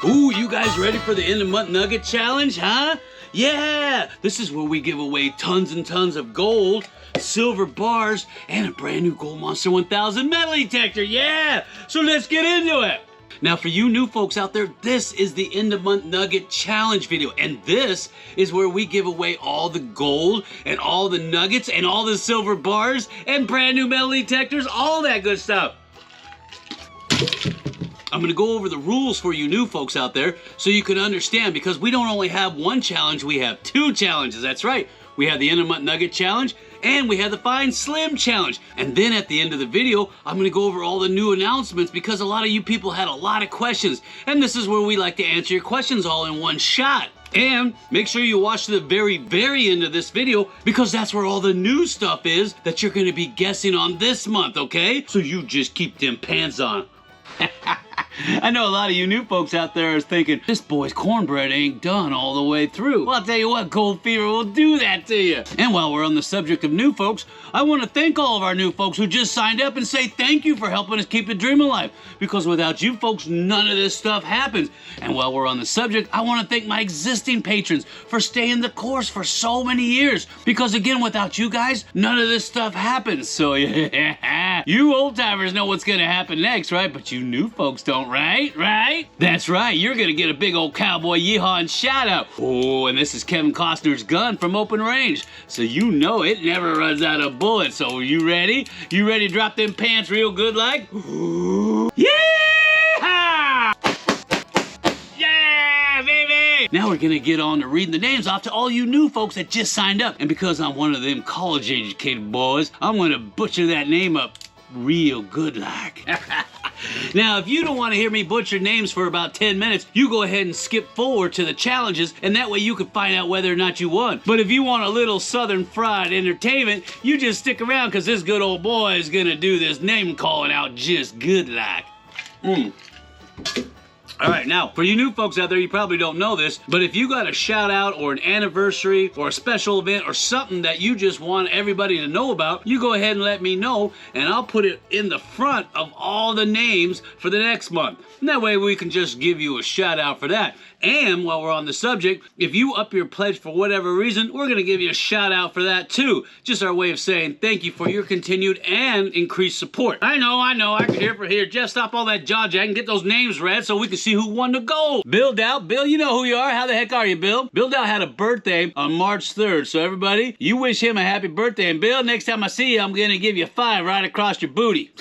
Ooh, you guys ready for the end of month nugget challenge, huh? Yeah! This is where we give away tons and tons of gold, silver bars, and a brand new Gold Monster 1000 metal detector, yeah! So let's get into it! Now for you new folks out there, this is the end of month nugget challenge video, and this is where we give away all the gold and all the nuggets and all the silver bars and brand new metal detectors, all that good stuff. I'm going to go over the rules for you new folks out there so you can understand, because we don't only have one challenge, we have two challenges. That's right. We have the End of Month Nugget Challenge and we have the Find Slim Challenge. And then at the end of the video, I'm going to go over all the new announcements because a lot of you people had a lot of questions. And this is where we like to answer your questions all in one shot. And make sure you watch to the very, very end of this video because that's where all the new stuff is that you're going to be guessing on this month, okay? So you just keep them pants on. I know a lot of you new folks out there are thinking, this boy's cornbread ain't done all the way through. Well, I'll tell you what, Cold Fever will do that to you. And while we're on the subject of new folks, I want to thank all of our new folks who just signed up and say thank you for helping us keep the dream alive. Because without you folks, none of this stuff happens. And while we're on the subject, I want to thank my existing patrons for staying the course for so many years. Because again, without you guys, none of this stuff happens. So yeah, you old timers know what's going to happen next, right? But you new folks don't. Right? That's right, you're gonna get a big old cowboy yeehaw and shout out. Oh, and this is Kevin Costner's gun from Open Range. So you know it never runs out of bullets. So you ready? You ready to drop them pants real good like? Yeah! Yeah, baby! Now we're gonna get on to reading the names off to all you new folks that just signed up. And because I'm one of them college-educated boys, I'm gonna butcher that name up real good like. Now, if you don't want to hear me butcher names for about 10 minutes, you go ahead and skip forward to the challenges, and that way you can find out whether or not you won. But if you want a little Southern fried entertainment, you just stick around, because this good old boy is going to do this name calling out just good like. All right, now, for you new folks out there, you probably don't know this, but if you got a shout out or an anniversary or a special event or something that you just want everybody to know about, you go ahead and let me know, and I'll put it in the front of all the names for the next month. And that way we can just give you a shout out for that. And while we're on the subject, if you up your pledge for whatever reason, we're going to give you a shout out for that too. Just our way of saying thank you for your continued and increased support. I know, I can hear for here. Just stop all that jaw-jack and get those names read so we can see who won the gold. Bill Dow, Bill, you know who you are. How the heck are you, Bill? Bill Dow had a birthday on March 3rd. So everybody, you wish him a happy birthday. And Bill, next time I see you, I'm going to give you 5 right across your booty.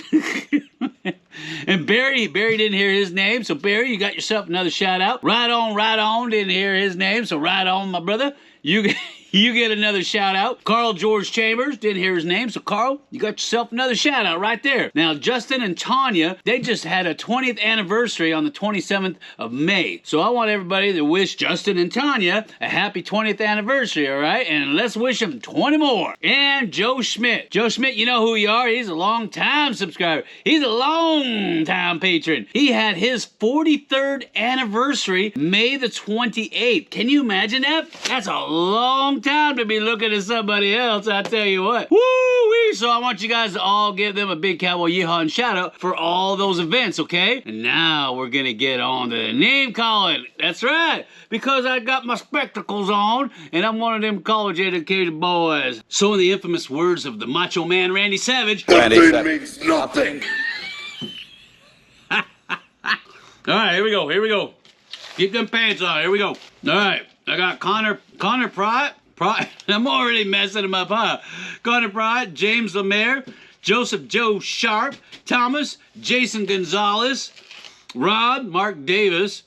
And Barry didn't hear his name, so Barry, you got yourself another shout out. Right on, didn't hear his name, so right on, my brother. You get another shout out. Carl George Chambers, didn't hear his name, so Carl, you got yourself another shout out right there. Now, Justin and Tanya, they just had a 20th anniversary on the 27th of May. So I want everybody to wish Justin and Tanya a happy 20th anniversary, all right? And let's wish them 20 more. And Joe Schmidt. Joe Schmidt, you know who you are. He's a long-time subscriber. He's a long-time patron. He had his 43rd anniversary May the 28th. Can you imagine that? That's a long time to be looking at somebody else, I tell you what. Woo-wee! So I want you guys to all give them a big cowboy yeehaw and shout out for all those events, okay? And now we're gonna get on to the name calling. That's right, because I got my spectacles on and I'm one of them college educated boys. So in the infamous words of the Macho Man Randy Savage, Nothing means nothing. All right, here we go. Get them pants on, here we go. All right, I got Connor Pryor. I'm already messing him up, huh? Connor Pryor, James Lemaire, Joseph Joe Sharp, Thomas, Jason Gonzalez, Rod, Mark Davis,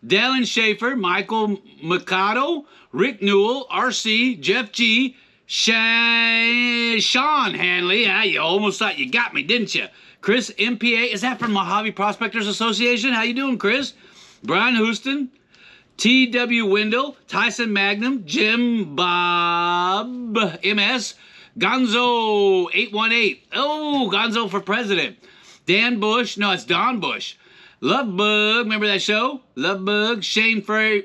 Dallin Schaefer, Michael Mikado, Rick Newell, RC, Jeff G, Sean Hanley. You almost thought you got me, didn't you? Chris MPA, is that from Mojave Prospectors Association? How you doing, Chris? Brian Houston, T.W. Wendell, Tyson Magnum, Jim Bob MS, Gonzo 818. Oh, Gonzo for president. Dan Bush, no, it's Don Bush. Love Bug, remember that show? Love Bug, Shane Frarier,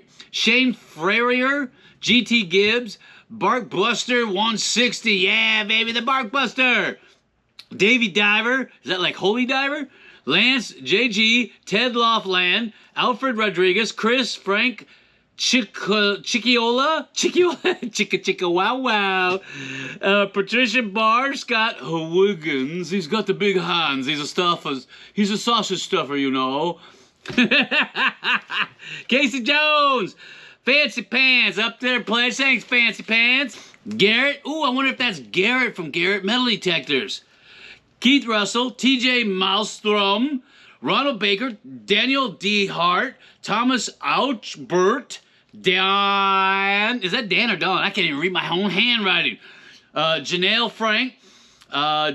GT Gibbs, Bark Buster 160. Yeah, baby, the Bark Buster. Davey Diver, is that like Holy Diver? Lance, JG, Ted Loftland, Alfred Rodriguez, Chris, Frank, Chickiola, Chicka Wow Wow, Patricia Barr, Scott Wiggins. He's got the big hands. He's a sausage stuffer, you know. Casey Jones, Fancy Pants up there pledge. Thanks, Fancy Pants. Garrett. Ooh, I wonder if that's Garrett from Garrett Metal Detectors. Keith Russell, TJ Malmstrom, Ronald Baker, Daniel D. Hart, Thomas Ouchbert, Dan. Is that Dan or Don? I can't even read my own handwriting. Janelle Frank,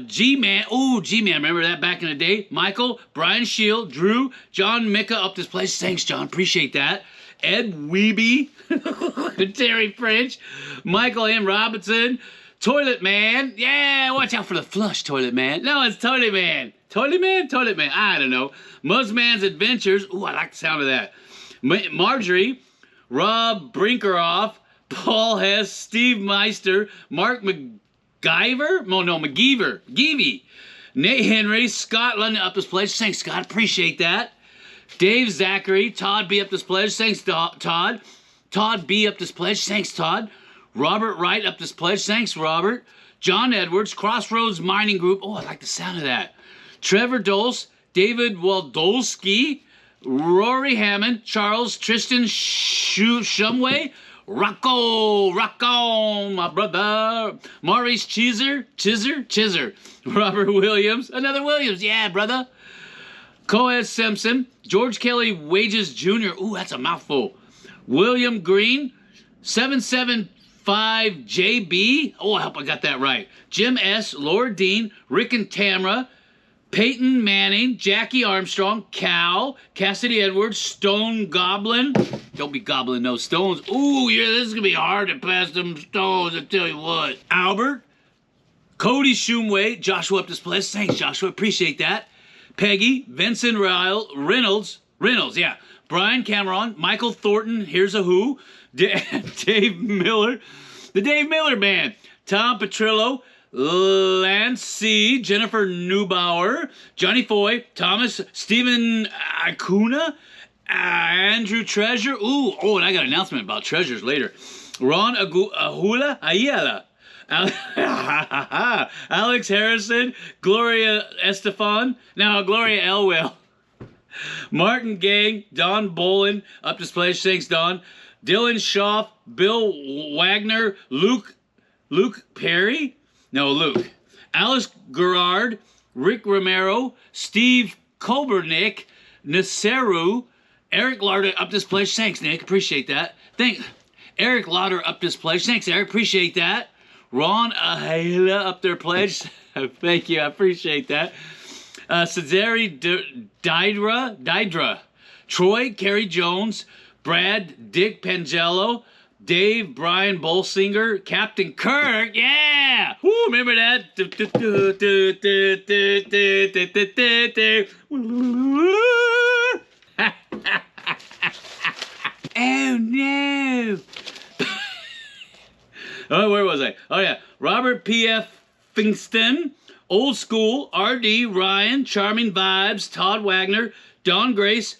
G-Man. Ooh, G-Man. Remember that back in the day? Michael, Brian Shield, Drew, John Micka up this place. Thanks, John. Appreciate that. Ed Weeby, Terry French, Michael M. Robinson, Toilet Man. Yeah, watch out for the flush, Toilet Man. No, it's Toilet Man. Toilet Man? Toilet Man. I don't know. Muzzman's Adventures. Ooh, I like the sound of that. Marjorie, Rob Brinkeroff, Paul Hess, Steve Meister, Mark McGeever. Geevy. Nate Henry, Scott London up this place. Thanks, Scott. Appreciate that. Dave Zachary, Todd B up this pledge. Thanks, Todd. Todd B up this pledge. Thanks, Todd. Robert Wright up this pledge. Thanks, Robert. John Edwards, Crossroads Mining Group. Oh, I like the sound of that. Trevor Dulce, David Waldolski, Rory Hammond, Charles Tristan Shumway, Rocco, my brother. Maurice Chizer, Robert Williams, another Williams, yeah, brother. Coed Simpson, George Kelly Wages Jr. Ooh, that's a mouthful. William Green, 775JB. Oh, I hope I got that right. Jim S., Laura Dean, Rick and Tamra, Peyton Manning, Jackie Armstrong, Cal, Cassidy Edwards, Stone Goblin. Don't be gobbling those stones. Ooh, yeah, this is going to be hard to pass them stones, I tell you what. Albert, Cody Shumway, Joshua up this place. Thanks, Joshua. Appreciate that. Peggy, Vincent Reynolds, yeah. Brian Cameron, Michael Thornton, here's a who. Dave Miller, the Dave Miller Band. Tom Petrillo, Lance C., Jennifer Neubauer, Johnny Foy, Thomas, Stephen Acuna, Andrew Treasure. Ooh, and I got an announcement about treasures later. Ron Ayala. Alex Harrison, Gloria Elwell, Martin Gang, Don Bolin, up this place, thanks Don, Dylan Schaff, Bill Wagner, Luke Perry, Alice Gerard, Rick Romero, Steve Kobernick, Naseru, Eric Lauder up this place, thanks Nick, appreciate that. Eric Lauder up this place, thanks Eric, appreciate that. Ron Ahela up their pledge. Thank you. I appreciate that. Cesare Dydra. Troy, Kerry Jones. Brad, Dick Pangello. Dave, Brian Bolsinger. Captain Kirk. Yeah. Woo, remember that? Oh, no. Oh, where was I? Oh, yeah. Robert P.F. Fingston, Old School, R.D., Ryan, Charming Vibes, Todd Wagner, Don Grace,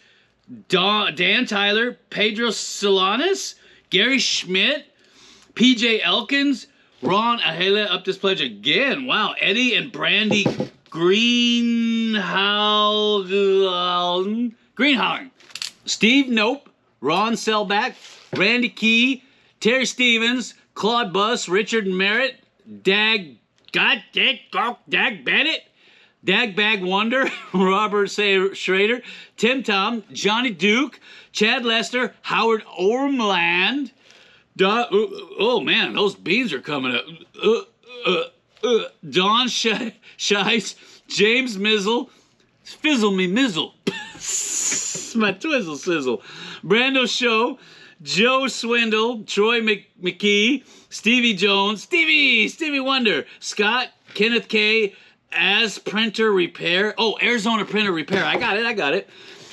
Dan Tyler, Pedro Solanas, Gary Schmidt, P.J. Elkins, Ron Ahela up this pledge again. Wow. Eddie and Brandy Greenhalgh. Steve Nope, Ron Selback, Randy Key, Terry Stevens, Claude Buss, Richard Merritt, Dag Bennett, Dag Bag Wonder, Robert Schrader, Tim Tom, Johnny Duke, Chad Lester, Howard Ormland. Oh man, those beans are coming up. Don Shice, James Mizzle, Fizzle Me Mizzle, my twizzle sizzle, Brando Show, Joe Swindle, Troy McKee, Stevie Jones, Stevie Wonder, Scott, Kenneth K, As Printer Repair. Oh, Arizona Printer Repair. I got it.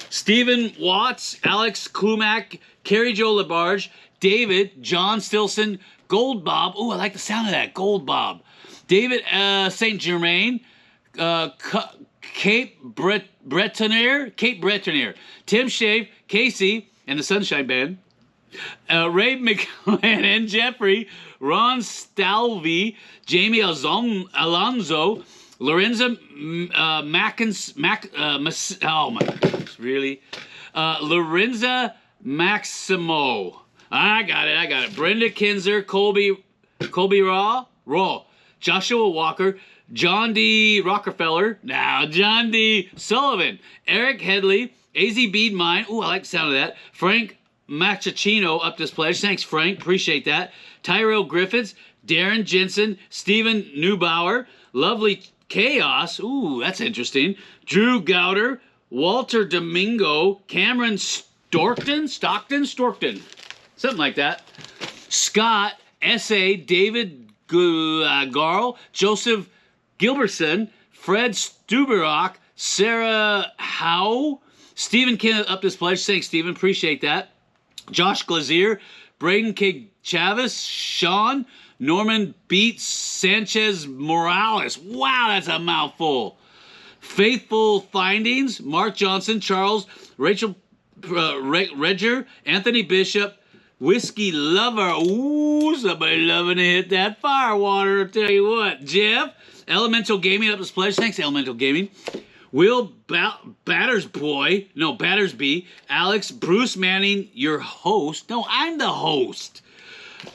Stephen Watts, Alex Klumak, Carrie Jo Labarge, David, John Stilson, Gold Bob. Oh, I like the sound of that. Gold Bob. David St. Germain, Cape Cape Bretonnier, Tim Shave, Casey, and the Sunshine Band, Ray McLennan, Jeffrey, Ron Stalvey, Jamie Alonzo, Lorenza Lorenza Maximo. I got it. Brenda Kinzer, Colby Raw, Joshua Walker, John D. Rockefeller, now John D. Sullivan, Eric Headley, AZ Bead Mine, ooh, I like the sound of that, Frank Machachino up this pledge, thanks Frank, appreciate that, Tyrell Griffiths, Darren Jensen, Stephen Neubauer, Lovely Chaos, ooh, that's interesting, Drew Gowder, Walter Domingo, Cameron Stockton, something like that, Scott, S.A., David Garl, Joseph Gilbertson, Fred Stuberock, Sarah Howe, Stephen Kenneth up this pledge. Thanks, Stephen. Appreciate that. Josh Glazier, Braden K. Chavis, Sean, Norman Beats, Sanchez Morales. Wow, that's a mouthful. Faithful Findings, Mark Johnson, Charles, Rachel Redger, Anthony Bishop, Whiskey Lover. Ooh, somebody loving to hit that firewater, I'll tell you what. Jeff, Elemental Gaming up this pledge. Thanks, Elemental Gaming. Will Battersby, Alex, Bruce Manning, your host. No, I'm the host.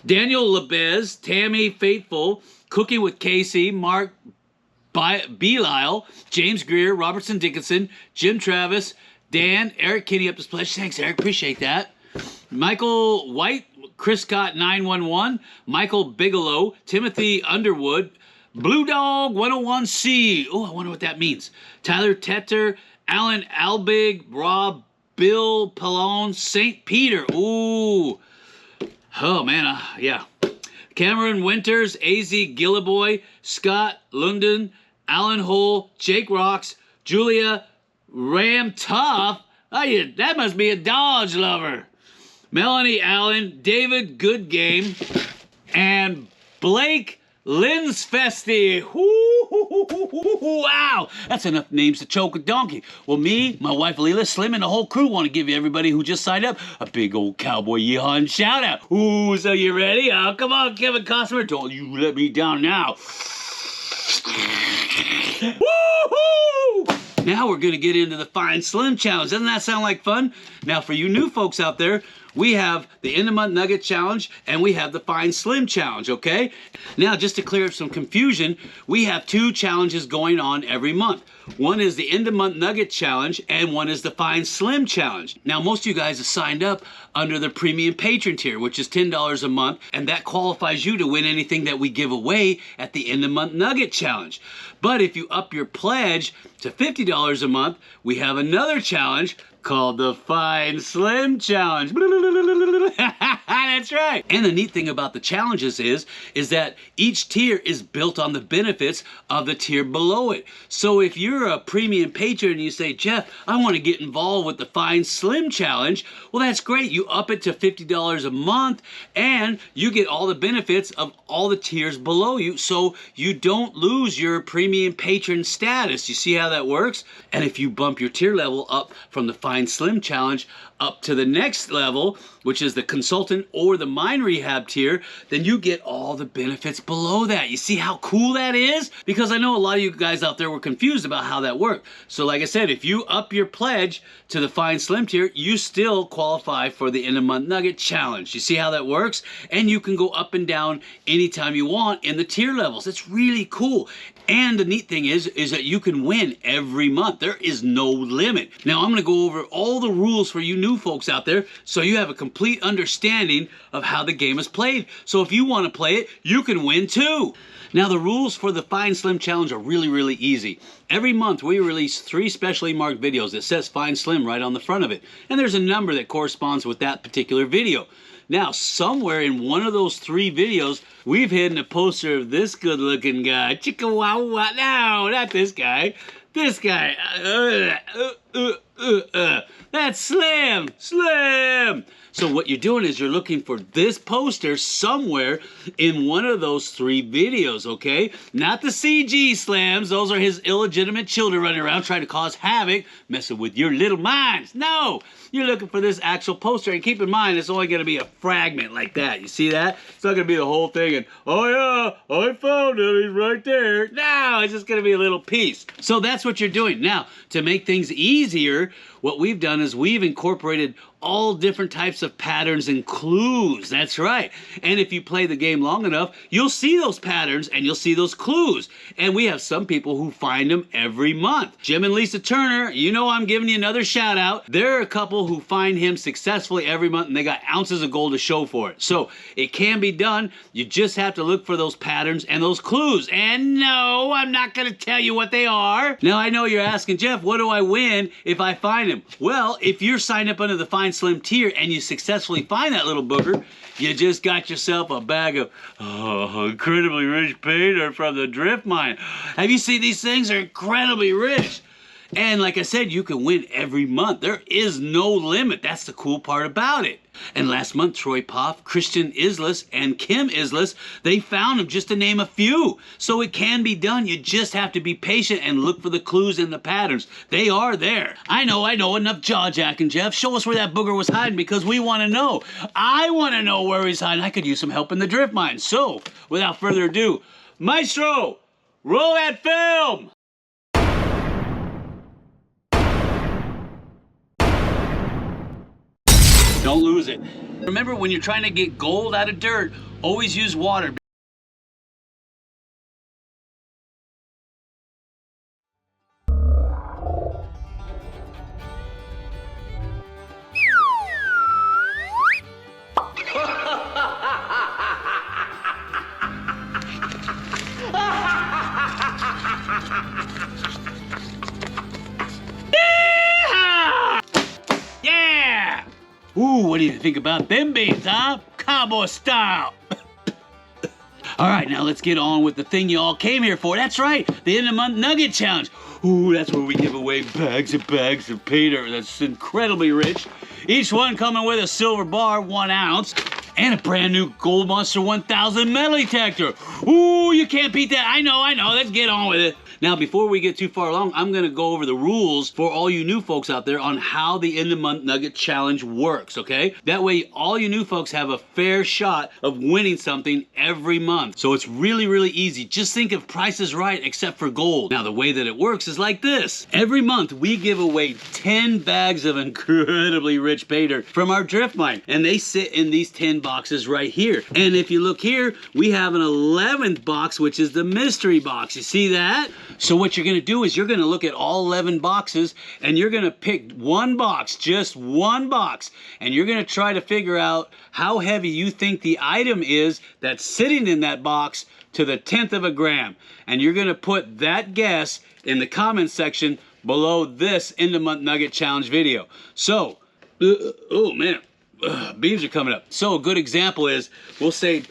Daniel Lebez, Tammy Faithful, Cooking with Casey, Mark Belisle, James Greer, Robertson Dickinson, Jim Travis, Dan, Eric Kinney up this pledge. Thanks, Eric. Appreciate that. Michael White, Chris Scott 911, Michael Bigelow, Timothy Underwood, Blue Dog 101C. Oh, I wonder what that means. Tyler Tetter, Alan Albig, Rob, Bill Pallone, St. Peter. Ooh. Oh, man. Yeah. Cameron Winters, AZ Gilliboy, Scott London, Alan Hull, Jake Rocks, Julia Ram Tough. Oh, that must be a Dodge lover. Melanie Allen, David Goodgame, and Blake Linsfesti. Wow, that's enough names to choke a donkey. Well, me, my wife Leela, Slim, and the whole crew want to give everybody who just signed up a big old cowboy yeehaw shout out. Ooh, so you ready? Oh, come on, Kevin Costner, don't you let me down now. Woo-hoo! Now we're going to get into the Fine Slim Challenge. Doesn't that sound like fun? Now, for you new folks out there, we have the End of Month Nugget Challenge and we have the Fine Slim Challenge, okay? Now, just to clear up some confusion, we have two challenges going on every month. One is the End of Month Nugget Challenge and one is the Fine Slim Challenge. Now, most of you guys have signed up under the Premium Patron tier, which is $10 a month, and that qualifies you to win anything that we give away at the End of Month Nugget Challenge. But if you up your pledge to $50 a month, we have another challenge called the Fine Slim Challenge. That's right. And the neat thing about the challenges is that each tier is built on the benefits of the tier below it. So if you're a premium patron and you say, Jeff, I want to get involved with the Fine Slim Challenge, well, that's great. You up it to $50 a month and you get all the benefits of all the tiers below you, so you don't lose your premium patron status. You see how that works? And if you bump your tier level up from the Fine Slim Challenge up to the next level, which is the consultant or the mind rehab tier, then you get all the benefits below that. You see how cool that is? Because I know a lot of you guys out there were confused about how that worked. So like I said, if you up your pledge to the Fine Slim tier, you still qualify for the End of Month Nugget Challenge. You see how that works? And you can go up and down anytime you want in the tier levels. It's really cool. And the neat thing is that you can win every month. There is no limit. Now I'm going to go over all the rules for you new folks out there so you have a complete understanding of how the game is played. So if you want to play it, you can win too. Now the rules for the Fine Slim Challenge are really, really easy. Every month we release 3 specially marked videos that says Fine Slim right on the front of it. And there's a number that corresponds with that particular video. Now, somewhere in one of those 3 videos, we've hidden a poster of this good-looking guy. Chicka-wow-wow. No, not this guy. This guy. That's slim, slim. So what you're doing is you're looking for this poster somewhere in one of those 3 videos, okay? Not the CG slams. Those are his illegitimate children running around trying to cause havoc, messing with your little minds. No, you're looking for this actual poster. And keep in mind, it's only going to be a fragment like that. You see that? It's not going to be the whole thing and, oh yeah, I found him. He's right there. No, it's just going to be a little piece. So that's what you're doing. Now, to make things easier, what we've done is we've incorporated all different types of patterns and clues. That's right. And if you play the game long enough, you'll see those patterns and you'll see those clues. And we have some people who find them every month. Jim and Lisa Turner, you know I'm giving you another shout out. There are a couple who find him successfully every month and they got ounces of gold to show for it. So it can be done. You just have to look for those patterns and those clues. And no, I'm not going to tell you what they are. Now I know you're asking, Jeff, what do I win if I find him? Well, if you're signed up under the Find Slim tier and you successfully find that little booger, you just got yourself a bag of incredibly rich painter from the drift mine. Have you seen these things? They're incredibly rich. And like I said, you can win every month. There is no limit. That's the cool part about it. And last month, Troy Poff, Christian Islas, and Kim Islas, they found them, just to name a few. So it can be done. You just have to be patient and look for the clues and the patterns. They are there. I know. Enough jaw-jacking, Jeff. Show us where that booger was hiding because we want to know. I want to know where he's hiding. I could use some help in the drift mine. So, without further ado, Maestro, roll that film! Don't lose it. Remember, when you're trying to get gold out of dirt, always use water. Yeah! Ooh, what do you think about them beans, huh? Cowboy style. All right, now let's get on with the thing you all came here for. That's right, the end of the month nugget challenge. Ooh, that's where we give away bags and bags of painter that's incredibly rich. Each one coming with a silver bar, 1 ounce, and a brand new Gold Monster 1000 metal detector. Ooh, you can't beat that. I know. Let's get on with it. Now, before we get too far along, I'm going to go over the rules for all you new folks out there on how the end of month nugget challenge works, okay? That way, all you new folks have a fair shot of winning something every month. So it's really, really easy. Just think of Price is Right, except for gold. Now, the way that it works is like this. Every month, we give away 10 bags of incredibly rich painter from our drift mine, and they sit in these 10 boxes right here. And if you look here, we have an 11th box, which is the mystery box. You see that? So what you're going to do is you're going to look at all 11 boxes and you're going to pick one box, just one box, and you're going to try to figure out how heavy you think the item is that's sitting in that box to the 10th of a gram. And you're going to put that guess in the comment section below this end of month nugget challenge video. So, oh man, beans are coming up. So a good example is, we'll say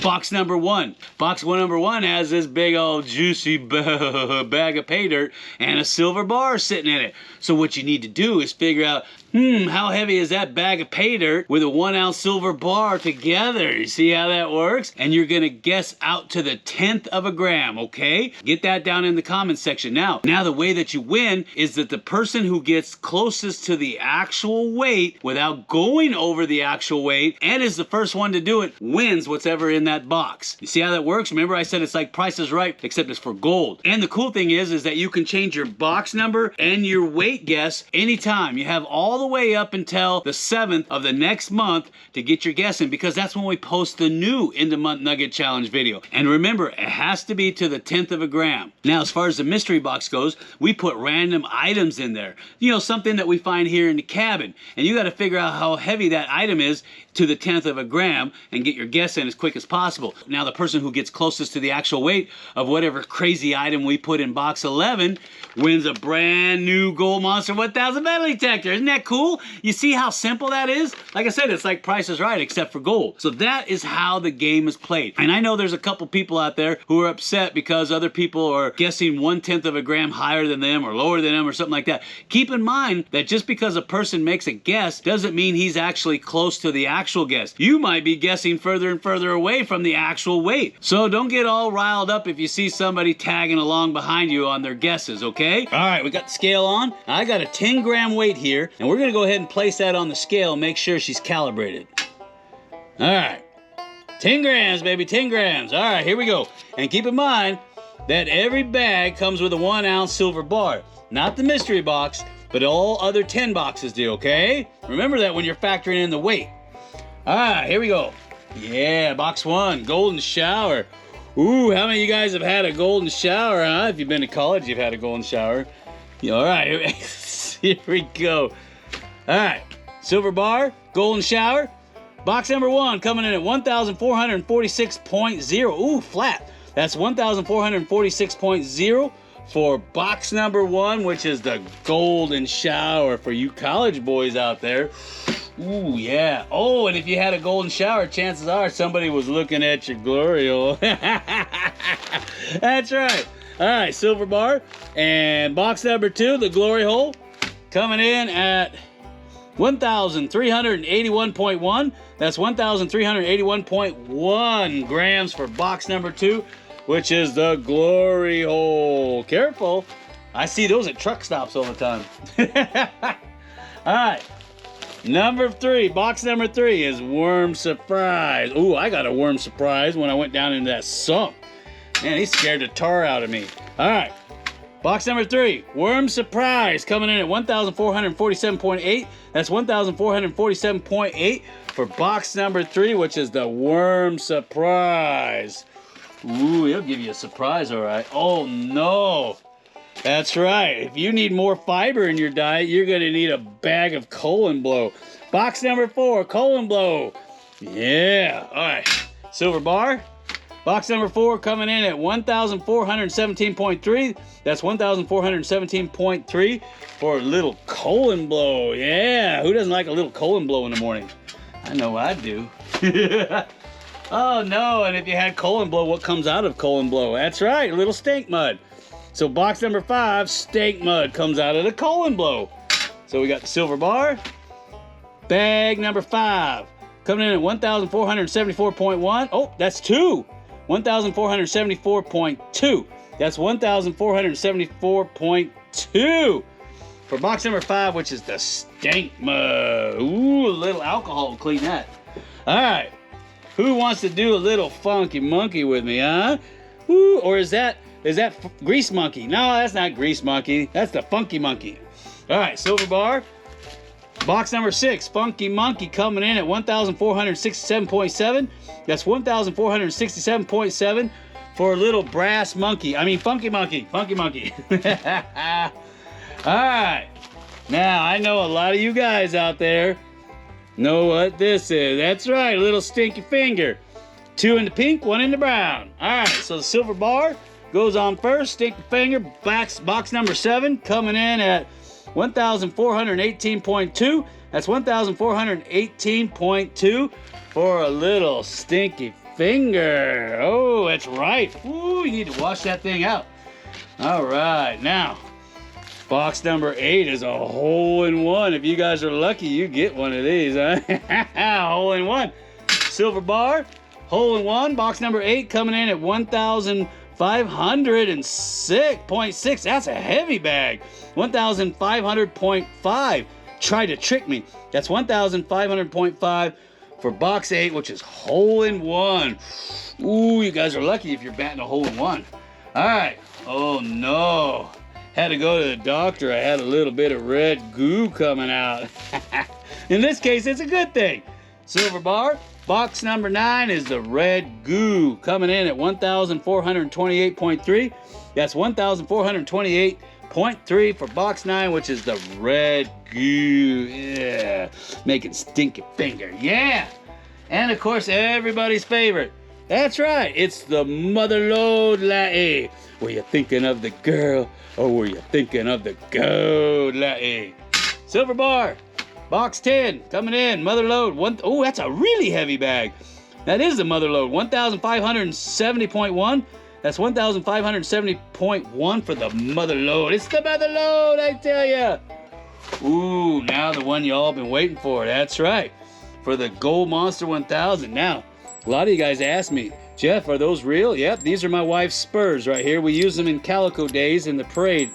box number 1. Box number 1 has this big old juicy bag of pay dirt and a silver bar sitting in it. So what you need to do is figure out, how heavy is that bag of pay dirt with a 1 ounce silver bar together? You see how that works? And you're gonna guess out to the 10th of a gram, okay? Get that down in the comment section. Now the way that you win is that the person who gets closest to the actual weight without going over the actual weight and is the first one to do it wins whatever in that box. You see how that works? Remember I said it's like Price is Right, except it's for gold. And the cool thing is that you can change your box number and your weight guess anytime. You have all the way up until the 7th of the next month to get your guess in, because that's when we post the new end of month nugget challenge video. And remember, it has to be to the 10th of a gram. Now, as far as the mystery box goes, we put random items in there. You know, something that we find here in the cabin. And you got to figure out how heavy that item is to the 10th of a gram and get your guess in as quick as possible. possible. Now, the person who gets closest to the actual weight of whatever crazy item we put in box 11 wins a brand new Gold Monster 1000 metal detector. Isn't that cool? You see how simple that is? Like I said, it's like Price is Right, except for gold. So that is how the game is played. And I know there's a couple people out there who are upset because other people are guessing 1/10 of a gram higher than them or lower than them or something like that. Keep in mind that just because a person makes a guess doesn't mean he's actually close to the actual guess. You might be guessing further and further away from the actual weight. So don't get all riled up if you see somebody tagging along behind you on their guesses, okay? All right, we got the scale on. I got a 10-gram weight here, and we're gonna go ahead and place that on the scale and make sure she's calibrated. All right, 10 grams, baby, 10 grams. All right, here we go. And keep in mind that every bag comes with a 1-ounce silver bar. Not the mystery box, but all other 10 boxes do, okay? Remember that when you're factoring in the weight. All right, here we go. Yeah, box 1, golden shower. Ooh, how many of you guys have had a golden shower, huh? If you've been to college, you've had a golden shower. Yeah, all right, here we go. All right, silver bar, golden shower. Box number 1 coming in at 1,446.0. Ooh, flat. That's 1,446.0 for box number 1, which is the golden shower for you college boys out there. Ooh, yeah. Oh, and if you had a golden shower, chances are somebody was looking at your glory hole. That's right. All right, silver bar. And box number 2, the glory hole, coming in at 1,381.1. That's 1,381.1 grams for box number 2, which is the glory hole. Careful. I see those at truck stops all the time. All right. Number 3, box number 3 is worm surprise. Ooh, I got a worm surprise when I went down into that sump. Man, he scared the tar out of me. All right. Box number 3, worm surprise, coming in at 1,447.8. That's 1,447.8 for box number 3, which is the worm surprise. Ooh, he'll give you a surprise, all right. Oh, no. That's right. If you need more fiber in your diet, you're going to need a bag of colon blow. Box number 4, colon blow. Yeah. All right. Silver bar. Box number 4 coming in at 1,417.3. That's 1,417.3 for a little colon blow. Yeah. Who doesn't like a little colon blow in the morning? I know I do. Oh, no. And if you had colon blow, what comes out of colon blow? That's right. A little stink mud. So box number 5, stink mud, comes out of the colon blow. So we got the silver bar. Bag number 5, coming in at 1,474.1. Oh, that's 2. 1,474.2. That's 1,474.2 for box number 5, which is the stink mud. Ooh, a little alcohol will clean that. All right. Who wants to do a little funky monkey with me, huh? Ooh, or is that Grease Monkey? No, that's not Grease Monkey. That's the Funky Monkey. All right, silver bar. Box number 6, Funky Monkey, coming in at 1,467.7. That's 1,467.7 for a little brass monkey. I mean, Funky Monkey. Funky Monkey. All right. Now, I know a lot of you guys out there know what this is. That's right, a little stinky finger. 2 in the pink, 1 in the brown. All right, so the silver bar goes on first. Stinky finger, box number 7, coming in at 1,418.2. That's 1,418.2 for a little stinky finger. Oh, that's right. Ooh, you need to wash that thing out. All right, now, box number 8 is a hole-in-one. If you guys are lucky, you get one of these, huh? Hole-in-one. Silver bar, hole-in-one. Box number 8 coming in at 1,506.6. That's a heavy bag. 1,500.5. Tried to trick me. That's 1,500.5 for box 8, which is hole-in-one. Ooh, you guys are lucky if you're batting a hole-in-one. All right. Oh, no. Had to go to the doctor. I had a little bit of red goo coming out. In this case, it's a good thing. Silver bar. Box number 9 is the red goo, coming in at 1,428.3. That's 1,428.3 for box 9, which is the red goo. Yeah. Making stinky finger. Yeah. And of course, everybody's favorite, That's right, it's the Motherlode Latte. Were you thinking of the girl, or were you thinking of the gold latte? Silver bar, box 10, coming in, Motherlode. Oh, that's a really heavy bag. That is the Motherlode, 1,570.1. That's 1,570.1 for the Motherlode. It's the Motherlode, I tell ya. Ooh, now the one y'all been waiting for. That's right, for the Gold Monster 1000. Now, a lot of you guys ask me, Jeff, are those real? Yep, these are my wife's spurs right here. We use them in Calico Days in the parade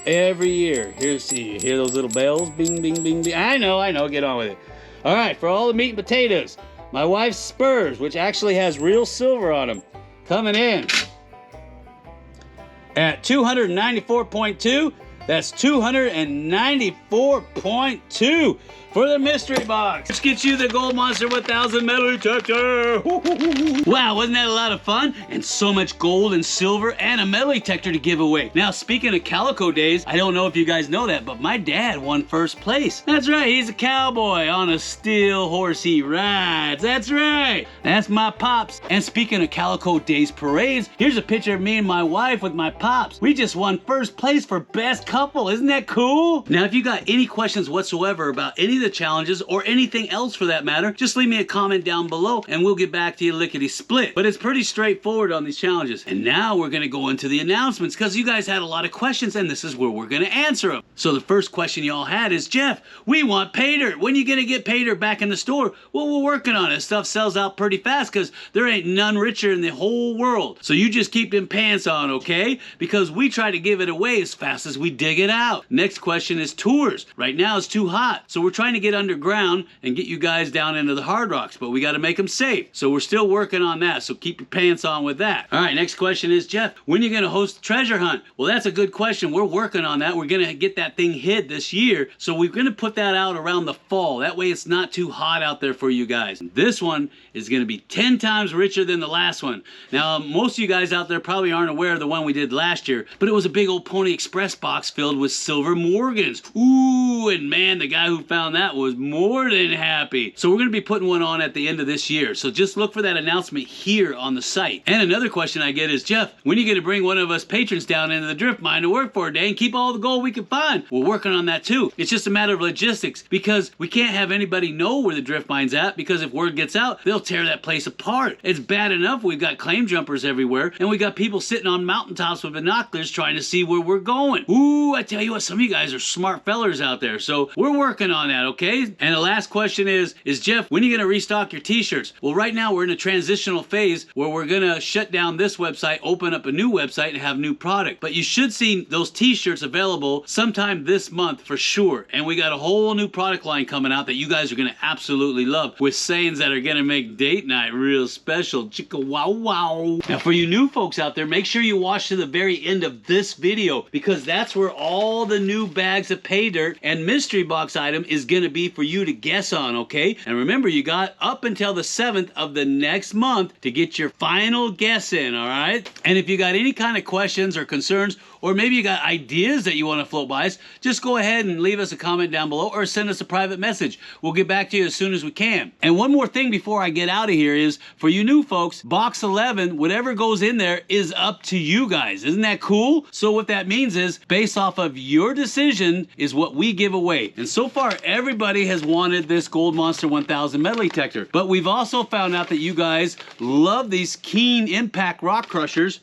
every year. Here, see, you hear those little bells? Bing, bing, bing, bing. I know, get on with it. All right, for all the meat and potatoes, my wife's spurs, which actually has real silver on them, coming in at 294.2. That's 294.2 for the mystery box. Let's get you the Gold Monster 1000 metal detector. Wow, wasn't that a lot of fun? And so much gold and silver and a metal detector to give away. Now, speaking of Calico Days, I don't know if you guys know that, but my dad won first place. That's right, he's a cowboy on a steel horse he rides. That's right, that's my pops. And speaking of Calico Days parades, here's a picture of me and my wife with my pops. We just won first place for best couple. Isn't that cool? Now, if you got any questions whatsoever about any of the challenges or anything else for that matter, just leave me a comment down below and we'll get back to you lickety split. But it's pretty straightforward on these challenges. And now we're gonna go into the announcements because you guys had a lot of questions and this is where we're gonna answer them. So the first question y'all had is, Jeff, we want pay dirt. When you gonna get pay dirt back in the store? Well, we're working on it. Stuff sells out pretty fast because there ain't none richer in the whole world. So you just keep them pants on, okay? Because we try to give it away as fast as we dig it out. Next question is tours. Right now it's too hot, so we're trying to get underground and get you guys down into the hard rocks, but we got to make them safe. So we're still working on that, so keep your pants on with that. All right, next question is, Jeff, when are you going to host the treasure hunt? Well, that's a good question. We're working on that. We're going to get that thing hid this year, so we're going to put that out around the fall. That way it's not too hot out there for you guys. This one is going to be 10 times richer than the last one. Now, most of you guys out there probably aren't aware of the one we did last year, but it was a big old Pony Express box filled with silver Morgans. Ooh, and man, the guy who found that was more than happy. So we're going to be putting one on at the end of this year. So just look for that announcement here on the site. And another question I get is, Jeff, when are you going to bring one of us patrons down into the drift mine to work for a day and keep all the gold we can find? We're working on that too. It's just a matter of logistics because we can't have anybody know where the drift mine's at because if word gets out, they'll tear that place apart. It's bad enough we've got claim jumpers everywhere and we got people sitting on mountaintops with binoculars trying to see where we're going. Ooh, I tell you what, some of you guys are smart fellers out there. So we're working on that, okay? And the last question is Jeff, when are you going to restock your t-shirts? Well, right now we're in a transitional phase where we're going to shut down this website, open up a new website and have new product. But you should see those t-shirts available sometime this month for sure. And we got a whole new product line coming out that you guys are going to absolutely love with sayings that are going to make date night real special. Chicka wow wow. Now for you new folks out there, make sure you watch to the very end of this video because that's where all the new bags of pay dirt and mystery box item is going to be for you to guess on, okay? And remember, you got up until the 7th of the next month to get your final guess in, all right? And if you got any kind of questions or concerns, or maybe you got ideas that you want to float by us, just go ahead and leave us a comment down below or send us a private message. We'll get back to you as soon as we can. And one more thing before I get out of here is, for you new folks, box 11, whatever goes in there is up to you guys. Isn't that cool? So what that means is, based off of your decision is what we give away. And so far, everybody has wanted this Gold Monster 1000 metal detector. But we've also found out that you guys love these Keen Impact Rock Crushers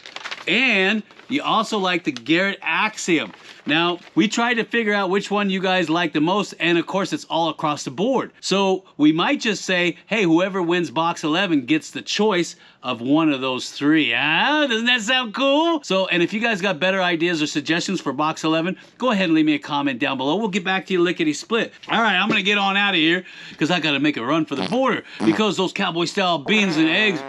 and you also like the Garrett Axiom. Now, we tried to figure out which one you guys like the most, and of course, it's all across the board. So we might just say, hey, whoever wins box 11 gets the choice of one of those three. Ah, doesn't that sound cool? So, and if you guys got better ideas or suggestions for box 11, go ahead and leave me a comment down below. We'll get back to you lickety split. All right, I'm gonna get on out of here because I gotta make a run for the border because those cowboy style beans and eggs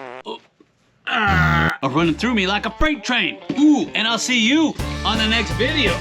are running through me like a freight train. Ooh, and I'll see you on the next video.